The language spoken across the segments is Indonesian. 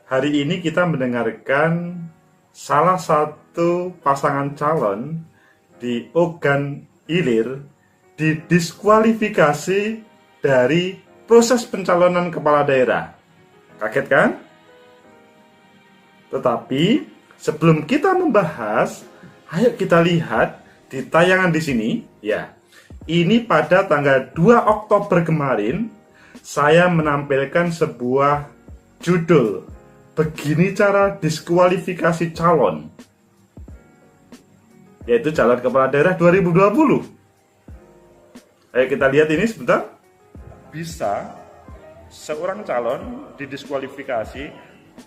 Hari ini kita mendengarkan salah satu pasangan calon di Ogan Ilir didiskualifikasi dari proses pencalonan kepala daerah. Kaget kan? Tetapi sebelum kita membahas, ayo kita lihat di tayangan di sini ya. Ini pada tanggal 2 Oktober kemarin saya menampilkan sebuah judul, begini cara diskualifikasi calon, yaitu calon kepala daerah 2020. Ayo kita lihat ini sebentar. Bisa seorang calon didiskualifikasi,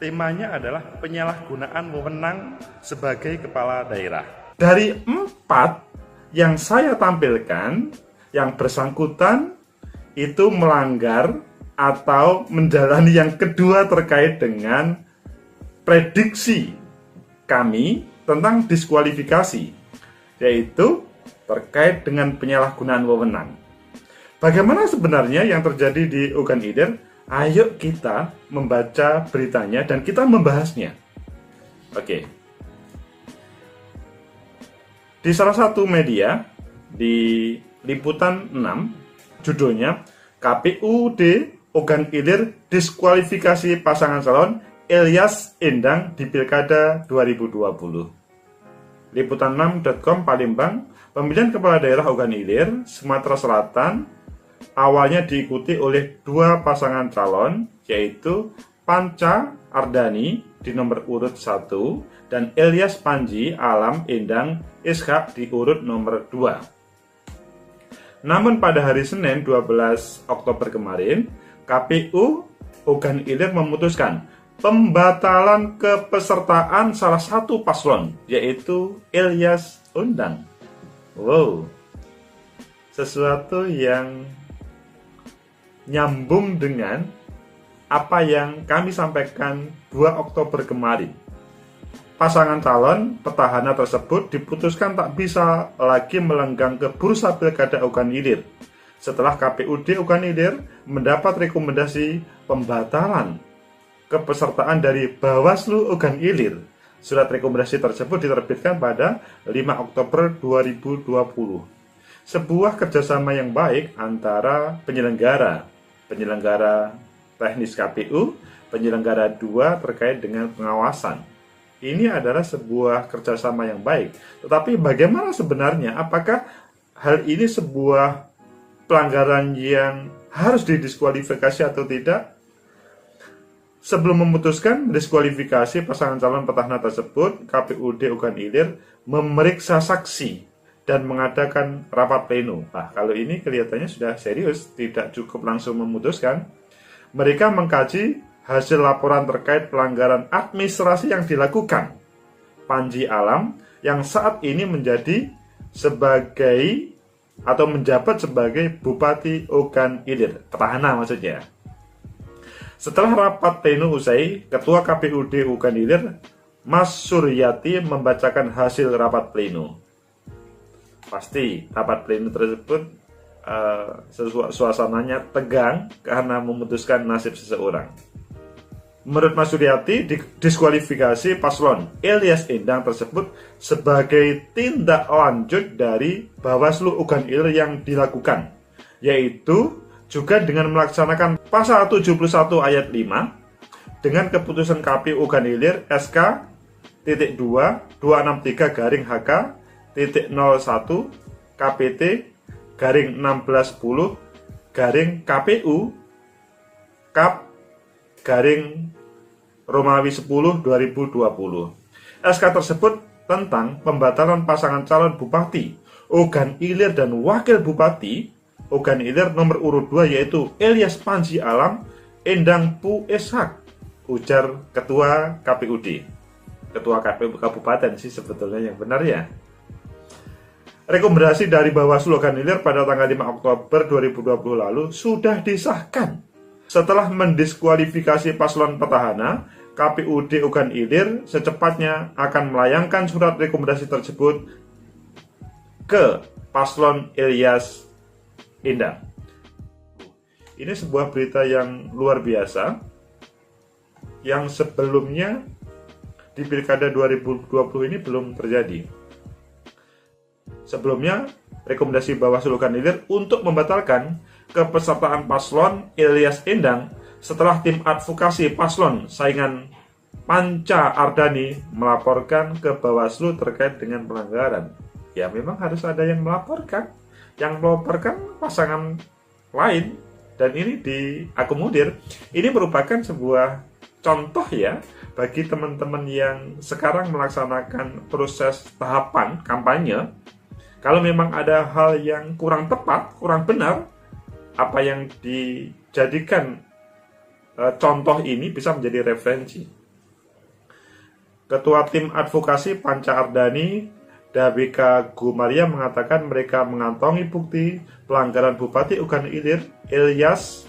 temanya adalah penyalahgunaan wewenang sebagai kepala daerah. Dari 4 yang saya tampilkan, yang bersangkutan itu melanggar atau menjalani yang kedua terkait dengan prediksi kami tentang diskualifikasi, yaitu terkait dengan penyalahgunaan wewenang. Bagaimana sebenarnya yang terjadi di Ogan Ilir? Ayo kita membaca beritanya dan kita membahasnya. Oke. Di salah satu media, di Liputan 6, judulnya KPUD Ogan Ilir diskualifikasi pasangan calon Ilyas Endang di Pilkada 2020. Liputan6.com Palembang, pemilihan kepala daerah Ogan Ilir, Sumatera Selatan, awalnya diikuti oleh 2 pasangan calon, yaitu Panca Ardani di nomor urut 1 dan Ilyas Panji Alam Endang Ishak di urut nomor 2. Namun pada hari Senin 12 Oktober kemarin, KPU Ogan Ilir memutuskan pembatalan kepesertaan salah satu paslon, yaitu Ilyas Endang. Wow, sesuatu yang nyambung dengan apa yang kami sampaikan 2 Oktober kemarin. Pasangan calon petahana tersebut diputuskan tak bisa lagi melenggang ke bursa Pilkada Ogan Ilir setelah KPUD Ogan Ilir mendapat rekomendasi pembatalan kepesertaan dari Bawaslu Ogan Ilir. Surat rekomendasi tersebut diterbitkan pada 5 Oktober 2020. Sebuah kerjasama yang baik antara penyelenggara teknis KPU, penyelenggara 2 terkait dengan pengawasan. Ini adalah sebuah kerjasama yang baik. Tetapi bagaimana sebenarnya? Apakah hal ini sebuah pelanggaran yang harus didiskualifikasi atau tidak? Sebelum memutuskan diskualifikasi pasangan calon petahana tersebut, KPUD Ogan Ilir memeriksa saksi dan mengadakan rapat pleno. Nah, kalau ini kelihatannya sudah serius, tidak cukup langsung memutuskan. Mereka mengkaji hasil laporan terkait pelanggaran administrasi yang dilakukan Panji Alam yang saat ini menjadi sebagai atau menjabat sebagai Bupati Ogan Ilir, petahana maksudnya. Setelah rapat pleno usai, Ketua KPUD Ogan Ilir, Mas Suryati, membacakan hasil rapat pleno. Pasti rapat pleno tersebut suasananya tegang karena memutuskan nasib seseorang. Menurut Mas Suryati, diskualifikasi paslon Ilyas Endang tersebut sebagai tindak lanjut dari Bawaslu Ogan Ilir yang dilakukan, yaitu juga dengan melaksanakan pasal 71 ayat 5 dengan keputusan KPU Ogan Ilir SK.263-HK.01 KPT garing 1610 garing KPU Kap garing Romawi 10 2020. SK tersebut tentang pembatalan pasangan calon Bupati Ogan Ilir dan Wakil Bupati Ogan Ilir nomor urut 2, yaitu Ilyas Panji Alam Endang Pu Ishak, ujar Ketua KPUD. Ketua KPU Kabupaten sih sebetulnya yang benar ya. Rekomendasi dari Bawaslu Ogan Ilir pada tanggal 5 Oktober 2020 lalu sudah disahkan. Setelah mendiskualifikasi paslon petahana, KPUD Ogan Ilir secepatnya akan melayangkan surat rekomendasi tersebut ke paslon Ilyas Endang. Ini sebuah berita yang luar biasa. yang sebelumnya di Pilkada 2020 ini belum terjadi. Sebelumnya, rekomendasi Bawaslu Ilir untuk membatalkan kepesertaan paslon Ilyas Endang setelah tim advokasi paslon saingan Panca Ardani melaporkan ke Bawaslu terkait dengan pelanggaran. Ya memang harus ada yang melaporkan. Yang melaporkan pasangan lain, dan ini diakomodir. Ini merupakan sebuah contoh ya bagi teman-teman yang sekarang melaksanakan proses tahapan kampanye. Kalau memang ada hal yang kurang tepat, kurang benar, apa yang dijadikan contoh ini bisa menjadi referensi. Ketua tim advokasi Panca Ardani, Dabika Gumaria, mengatakan mereka mengantongi bukti pelanggaran Bupati Ugan Ilir, Ilyas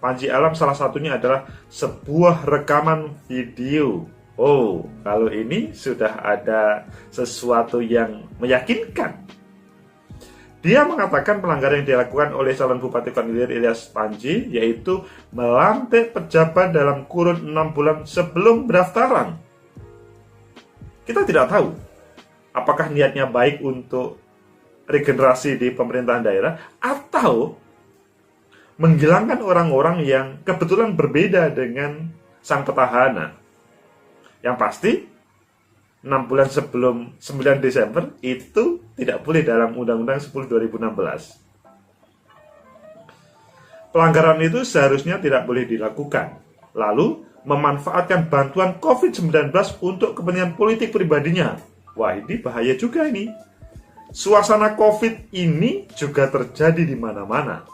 Panji Alam. Salah satunya adalah sebuah rekaman video. Oh, kalau ini sudah ada sesuatu yang meyakinkan. Dia mengatakan pelanggaran yang dilakukan oleh calon Bupati Ugan Ilir, Ilyas Panji, yaitu melantik pejabat dalam kurun 6 bulan sebelum pendaftaran. Kita tidak tahu apakah niatnya baik untuk regenerasi di pemerintahan daerah atau menghilangkan orang-orang yang kebetulan berbeda dengan sang petahana. Yang pasti 6 bulan sebelum 9 Desember itu tidak boleh dalam Undang-Undang 10 2016. Pelanggaran itu seharusnya tidak boleh dilakukan. Lalu memanfaatkan bantuan COVID-19 untuk kepentingan politik pribadinya. Wah, ini bahaya juga ini. Suasana COVID ini juga terjadi di mana-mana.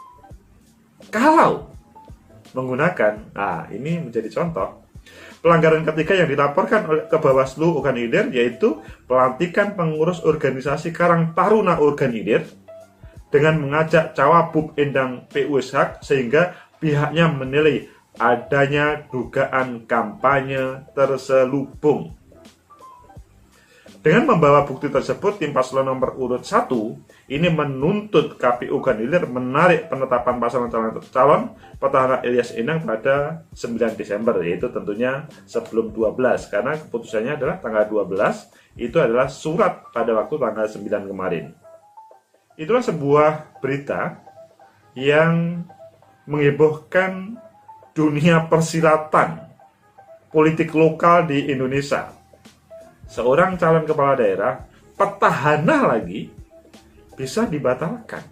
Kalau menggunakan, ini menjadi contoh. Pelanggaran ketiga yang dilaporkan oleh ke Bawaslu Ugan Ilir yaitu pelantikan pengurus organisasi Karang Taruna Ugan Ilir dengan mengajak Cawabub Endang PU Ishak sehingga pihaknya menilai adanya dugaan kampanye terselubung. Dengan membawa bukti tersebut, tim paslon nomor urut 1 ini menuntut KPU Ugan Ilir menarik penetapan pasangan calon petahana Ilyas Endang pada 9 Desember, yaitu tentunya sebelum 12, karena keputusannya adalah tanggal 12, itu adalah surat pada waktu tanggal 9 kemarin. Itulah sebuah berita yang menghebohkan dunia persilatan politik lokal di Indonesia. Seorang calon kepala daerah, petahana lagi, bisa dibatalkan.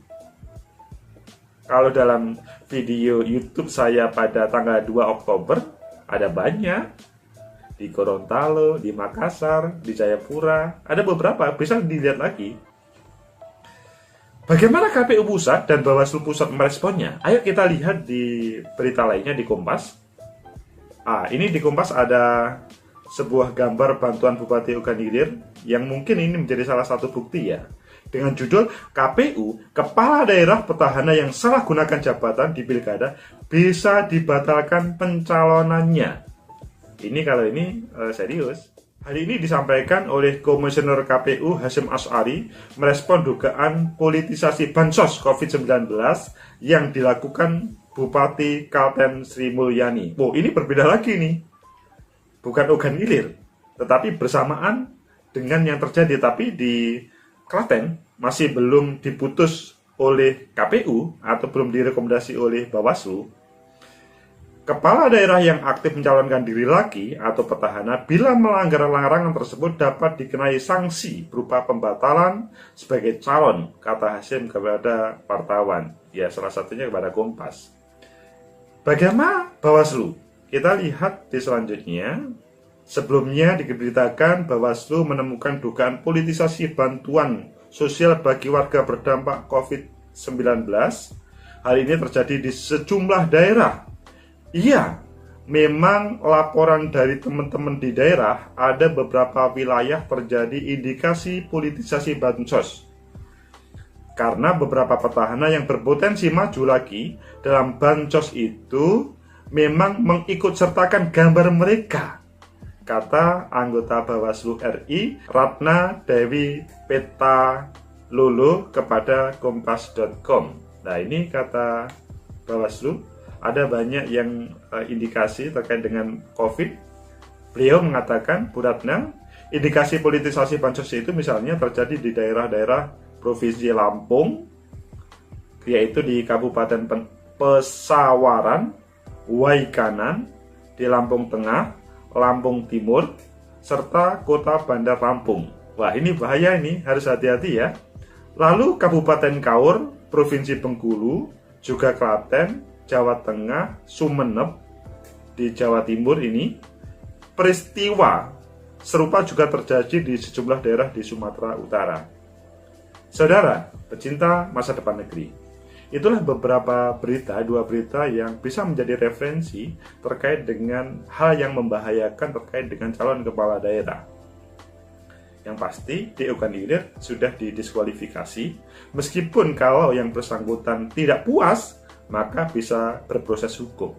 Kalau dalam video YouTube saya pada tanggal 2 Oktober, ada banyak. Di Gorontalo, di Makassar, di Jayapura, ada beberapa, bisa dilihat lagi. Bagaimana KPU Pusat dan Bawaslu Pusat meresponnya? Ayo kita lihat di berita lainnya di Kompas. Ini di Kompas ada sebuah gambar bantuan Bupati Ugan Ilir yang mungkin ini menjadi salah satu bukti ya. Dengan judul KPU, Kepala Daerah Petahana yang salah gunakan jabatan di Pilkada bisa dibatalkan pencalonannya. Ini kalau ini serius. Hal ini disampaikan oleh Komisioner KPU Hasyim Asy'ari merespon dugaan politisasi bansos COVID-19 yang dilakukan Bupati Kalteng Sri Mulyani. Ini berbeda lagi nih. Bukan Ugan Ilir, tetapi bersamaan dengan yang terjadi. Tapi di Klaten masih belum diputus oleh KPU atau belum direkomendasi oleh Bawaslu. Kepala daerah yang aktif mencalonkan diri lagi atau petahana bila melanggar larangan tersebut dapat dikenai sanksi berupa pembatalan sebagai calon, kata Hasyim kepada wartawan. Ya, salah satunya kepada Kompas. Bagaimana Bawaslu? Kita lihat di selanjutnya. Sebelumnya diberitakan Bawaslu menemukan dugaan politisasi bantuan sosial bagi warga berdampak COVID-19. Hal ini terjadi di sejumlah daerah. Iya, memang laporan dari teman-teman di daerah ada beberapa wilayah terjadi indikasi politisasi bansos. Karena beberapa petahana yang berpotensi maju lagi dalam bansos itu memang mengikut sertakan gambar mereka, kata anggota Bawaslu RI Ratna Dewi Peta Lolo kepada kompas.com. Nah, ini kata Bawaslu, ada banyak yang indikasi terkait dengan COVID. Beliau mengatakan, Bu Ratna, indikasi politisasi bansos itu misalnya terjadi di daerah-daerah Provinsi Lampung, yaitu di Kabupaten Pesawaran, Waikanan, di Lampung Tengah, Lampung Timur, serta Kota Bandar Lampung. Wah, ini bahaya, ini harus hati-hati ya. Lalu Kabupaten Kaur, Provinsi Bengkulu, juga Klaten, Jawa Tengah, Sumeneb di Jawa Timur ini. Peristiwa serupa juga terjadi di sejumlah daerah di Sumatera Utara. Saudara, pecinta masa depan negeri, itulah beberapa berita, dua berita yang bisa menjadi referensi terkait dengan hal yang membahayakan terkait dengan calon kepala daerah. Yang pasti, DO kandidat sudah didiskualifikasi, meskipun kalau yang bersangkutan tidak puas, maka bisa berproses hukum.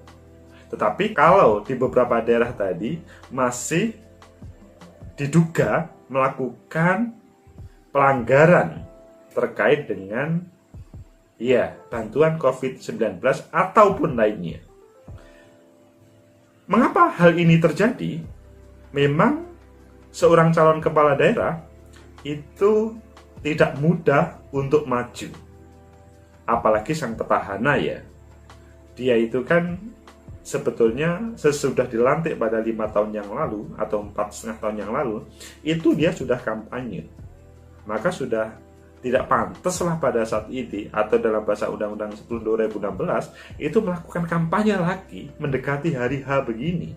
Tetapi kalau di beberapa daerah tadi masih diduga melakukan pelanggaran terkait dengan bantuan COVID-19 ataupun lainnya. Mengapa hal ini terjadi? Memang seorang calon kepala daerah itu tidak mudah untuk maju. Apalagi sang petahana ya. Dia itu kan sebetulnya sesudah dilantik pada 5 tahun yang lalu atau 4,5 tahun yang lalu, itu dia sudah kampanye. Maka sudah tidak pantas lah pada saat ini, atau dalam bahasa Undang-Undang 10 2016, itu melakukan kampanye lagi mendekati hari H begini.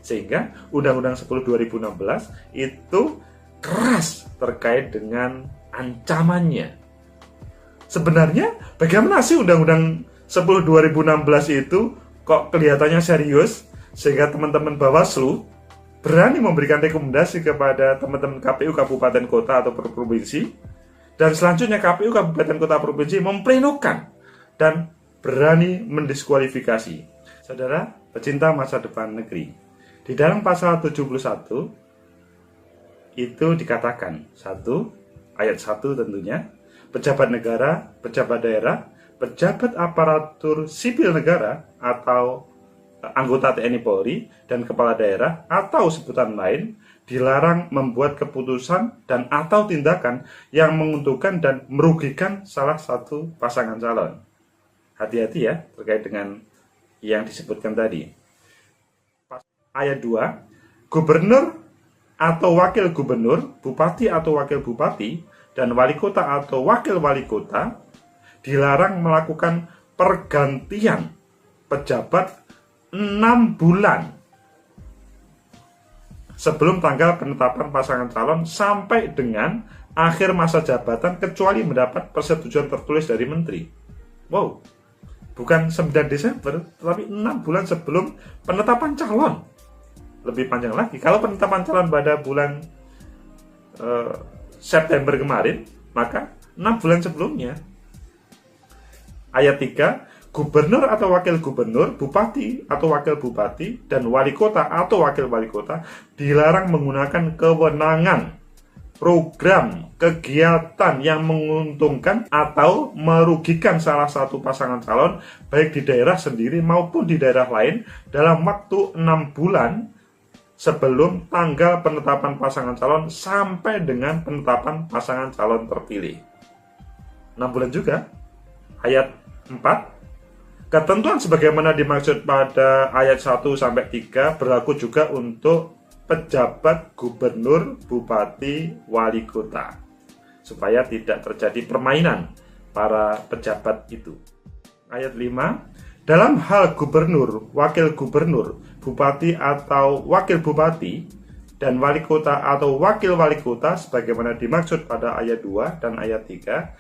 Sehingga Undang-Undang 10 2016 itu keras terkait dengan ancamannya. Sebenarnya bagaimana sih Undang-Undang 10 2016 itu kok kelihatannya serius, sehingga teman-teman Bawaslu berani memberikan rekomendasi kepada teman-teman KPU Kabupaten Kota atau Provinsi, dan selanjutnya KPU Kabupaten Kota Provinsi memplenokan dan berani mendiskualifikasi. Saudara, pecinta masa depan negeri, di dalam pasal 71 itu dikatakan, 1 ayat 1 tentunya, pejabat negara, pejabat daerah, pejabat aparatur sipil negara atau anggota TNI Polri dan kepala daerah atau sebutan lain dilarang membuat keputusan dan atau tindakan yang menguntungkan dan merugikan salah satu pasangan calon. Hati-hati ya terkait dengan yang disebutkan tadi. Ayat 2, gubernur atau wakil gubernur, bupati atau wakil bupati, dan wali kota atau wakil wali kota dilarang melakukan pergantian pejabat 6 bulan sebelum tanggal penetapan pasangan calon sampai dengan akhir masa jabatan kecuali mendapat persetujuan tertulis dari menteri. Wow, bukan 9 Desember, tetapi 6 bulan sebelum penetapan calon. Lebih panjang lagi, kalau penetapan calon pada bulan September kemarin, maka 6 bulan sebelumnya. Ayat 3, gubernur atau wakil gubernur, bupati atau wakil bupati, dan wali kota atau wakil wali kota dilarang menggunakan kewenangan, program, kegiatan yang menguntungkan atau merugikan salah satu pasangan calon, baik di daerah sendiri maupun di daerah lain, dalam waktu 6 bulan sebelum tanggal penetapan pasangan calon sampai dengan penetapan pasangan calon terpilih. 6 bulan juga. Ayat 4, ketentuan sebagaimana dimaksud pada ayat 1-3 berlaku juga untuk pejabat gubernur, bupati, wali kota, supaya tidak terjadi permainan para pejabat itu. Ayat 5, dalam hal gubernur, wakil gubernur, bupati atau wakil bupati, dan wali kota atau wakil wali kota sebagaimana dimaksud pada ayat 2 dan ayat 3,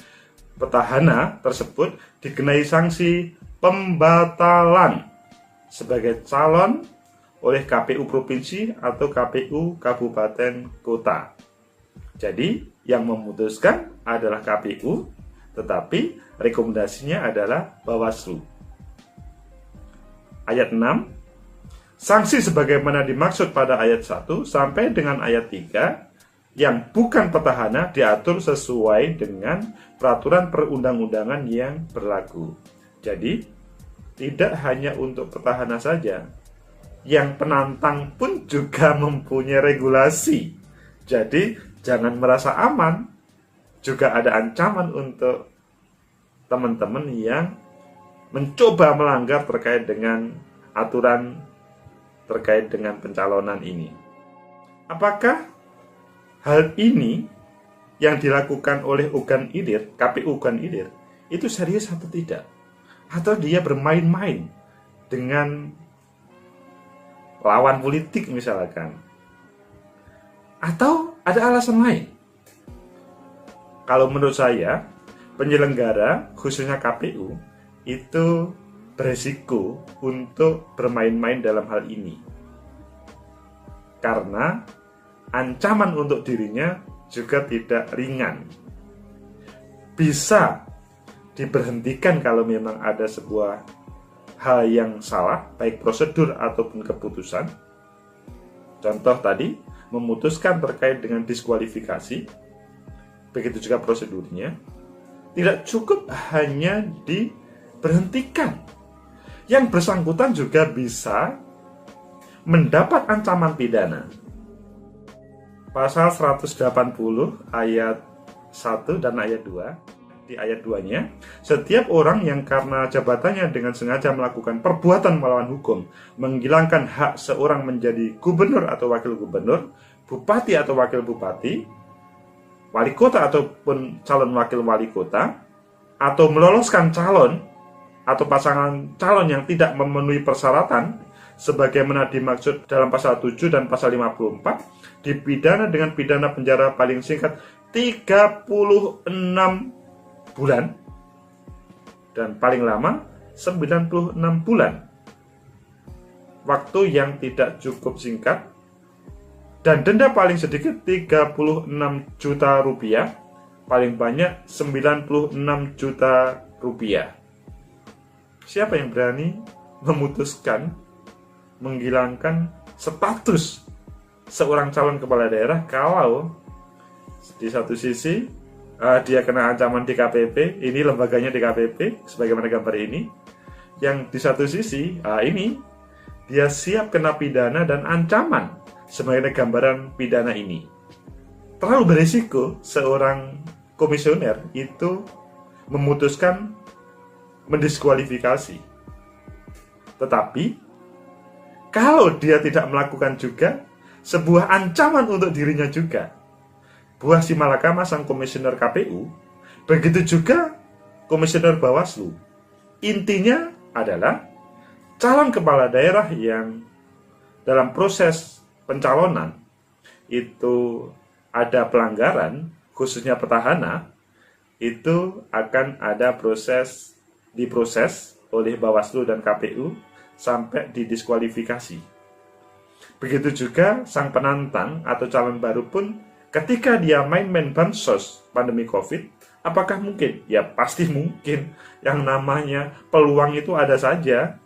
petahana tersebut dikenai sanksi pembatalan sebagai calon oleh KPU Provinsi atau KPU Kabupaten Kota. Jadi yang memutuskan adalah KPU, tetapi rekomendasinya adalah Bawaslu. Ayat 6, sanksi sebagaimana dimaksud pada ayat 1 sampai dengan ayat 3 yang bukan petahana diatur sesuai dengan peraturan perundang-undangan yang berlaku. Jadi, tidak hanya untuk petahana saja, yang penantang pun juga mempunyai regulasi. Jadi jangan merasa aman, juga ada ancaman untuk teman-teman yang mencoba melanggar terkait dengan aturan terkait dengan pencalonan ini. Apakah hal ini yang dilakukan oleh Ugan Ilir, KPU Ugan Ilir, itu serius atau tidak? Atau dia bermain-main dengan lawan politik misalkan? Atau ada alasan lain? Kalau menurut saya, penyelenggara, khususnya KPU, itu beresiko untuk bermain-main dalam hal ini. Karena ancaman untuk dirinya juga tidak ringan. Bisa diberhentikan kalau memang ada sebuah hal yang salah, baik prosedur ataupun keputusan. Contoh tadi, memutuskan terkait dengan diskualifikasi, begitu juga prosedurnya. Tidak cukup hanya diberhentikan. Yang bersangkutan juga bisa mendapat ancaman pidana. Pasal 180 ayat 1 dan ayat 2. Di ayat 2-nya, setiap orang yang karena jabatannya dengan sengaja melakukan perbuatan melawan hukum, menghilangkan hak seorang menjadi gubernur atau wakil gubernur, bupati atau wakil bupati, wali kota ataupun calon wakil wali kota, atau meloloskan calon atau pasangan calon yang tidak memenuhi persyaratan sebagaimana dimaksud dalam pasal 7 dan pasal 54, dipidana dengan pidana penjara paling singkat 36 bulan dan paling lama 96 bulan. Waktu yang tidak cukup singkat, dan denda paling sedikit 36 juta rupiah, paling banyak 96 juta rupiah. Siapa yang berani memutuskan menghilangkan status seorang calon kepala daerah kalau di satu sisi dia kena ancaman DKPP, ini lembaganya DKPP sebagaimana gambar ini, yang di satu sisi ini dia siap kena pidana dan ancaman sebagaimana gambaran pidana ini. Terlalu berisiko seorang komisioner itu memutuskan mendiskualifikasi. Tetapi kalau dia tidak melakukan juga, sebuah ancaman untuk dirinya juga. Buah si malakama sang komisioner KPU, begitu juga komisioner Bawaslu. Intinya adalah calon kepala daerah yang dalam proses pencalonan itu ada pelanggaran, khususnya petahana, itu akan ada diproses oleh Bawaslu dan KPU sampai didiskualifikasi. Begitu juga sang penantang atau calon baru pun ketika dia main-main bansos pandemi COVID, apakah mungkin? Ya pasti mungkin. Yang namanya peluang itu ada saja.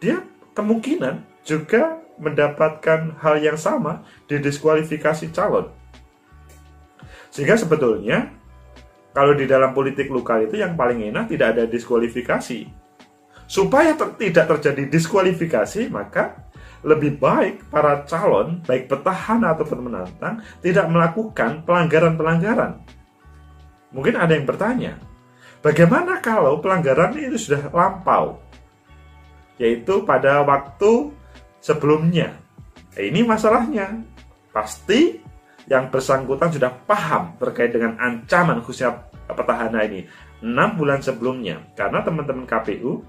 Dia kemungkinan juga mendapatkan hal yang sama didiskualifikasi calon. Sehingga sebetulnya kalau di dalam politik lokal itu yang paling enak tidak ada diskualifikasi. Supaya tidak terjadi diskualifikasi, maka lebih baik para calon, baik petahana ataupun menantang, tidak melakukan pelanggaran-pelanggaran. Mungkin ada yang bertanya, bagaimana kalau pelanggaran itu sudah lampau? Yaitu pada waktu sebelumnya. Ini masalahnya. Pasti yang bersangkutan sudah paham terkait dengan ancaman khususnya petahana ini 6 bulan sebelumnya, karena teman-teman KPU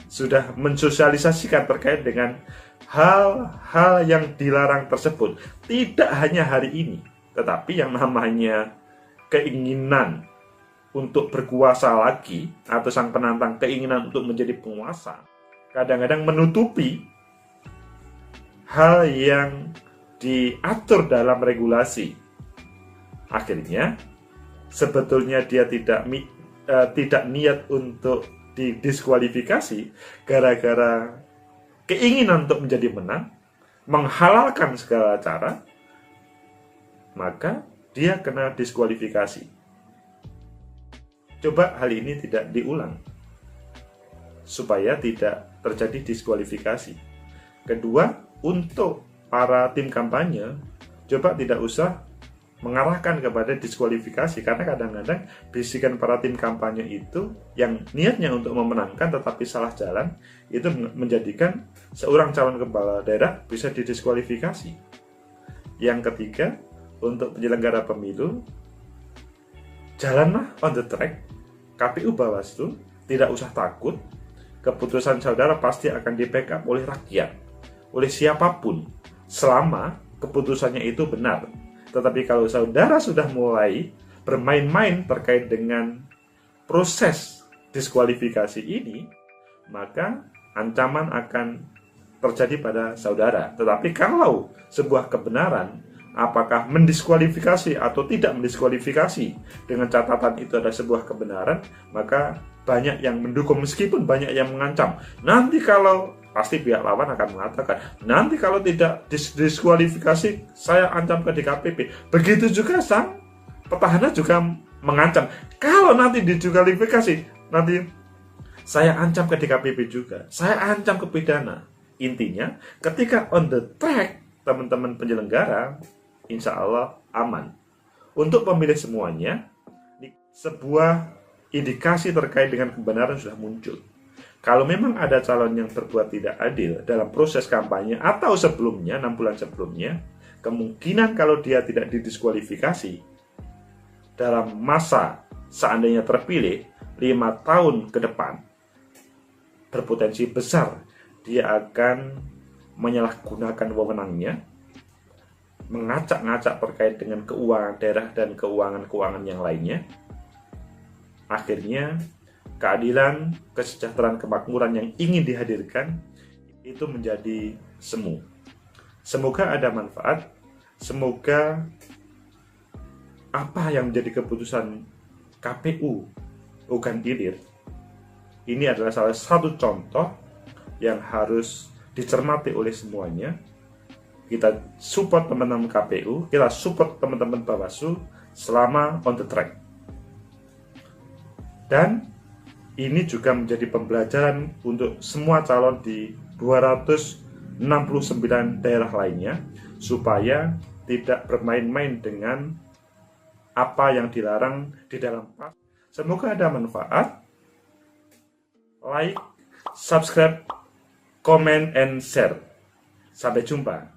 sudah mensosialisasikan terkait dengan hal-hal yang dilarang tersebut. Tidak hanya hari ini, tetapi yang namanya keinginan untuk berkuasa lagi atau sang penantang keinginan untuk menjadi penguasa kadang-kadang menutupi hal yang diatur dalam regulasi. Akhirnya sebetulnya dia tidak niat untuk didiskualifikasi gara-gara keinginan untuk menjadi menang, menghalalkan segala cara, maka dia kena diskualifikasi. Coba hal ini tidak diulang. supaya tidak terjadi diskualifikasi. Kedua, untuk para tim kampanye, coba tidak usah mengarahkan kepada diskualifikasi, karena kadang-kadang bisikan para tim kampanye itu yang niatnya untuk memenangkan tetapi salah jalan, itu menjadikan seorang calon kepala daerah bisa didiskualifikasi. Yang ketiga, untuk penyelenggara pemilu, jalanlah on the track. KPU Bawaslu tidak usah takut, keputusan saudara pasti akan di-backup oleh rakyat, oleh siapapun, selama keputusannya itu benar. Tetapi kalau saudara sudah mulai bermain-main terkait dengan proses diskualifikasi ini, maka ancaman akan terjadi pada saudara. Tetapi kalau sebuah kebenaran, apakah mendiskualifikasi atau tidak mendiskualifikasi, dengan catatan itu ada sebuah kebenaran, maka banyak yang mendukung meskipun banyak yang mengancam. Nanti kalau, pasti pihak lawan akan mengatakan, nanti kalau tidak diskualifikasi, saya ancam ke DKPP. Begitu juga sang petahana juga mengancam, kalau nanti diskualifikasi, nanti saya ancam ke DKPP juga, saya ancam ke pidana. Intinya, ketika on the track, teman-teman penyelenggara, insya Allah aman. Untuk pemilih semuanya, sebuah indikasi terkait dengan kebenaran sudah muncul. Kalau memang ada calon yang berbuat tidak adil dalam proses kampanye atau sebelumnya, 6 bulan sebelumnya, kemungkinan kalau dia tidak didiskualifikasi dalam masa seandainya terpilih 5 tahun ke depan, berpotensi besar dia akan menyalahgunakan wewenangnya, mengacak-ngacak terkait dengan keuangan daerah dan keuangan-keuangan yang lainnya. Akhirnya keadilan, kesejahteraan, kemakmuran yang ingin dihadirkan itu menjadi semu. Semoga ada manfaat, semoga apa yang menjadi keputusan KPU Ogan Ilir ini adalah salah satu contoh yang harus dicermati oleh semuanya. Kita support teman-teman KPU, kita support teman-teman Bawaslu selama on the track. Dan ini juga menjadi pembelajaran untuk semua calon di 269 daerah lainnya, supaya tidak bermain-main dengan apa yang dilarang di dalam PAS. Semoga ada manfaat. Like, subscribe, comment, and share. Sampai jumpa.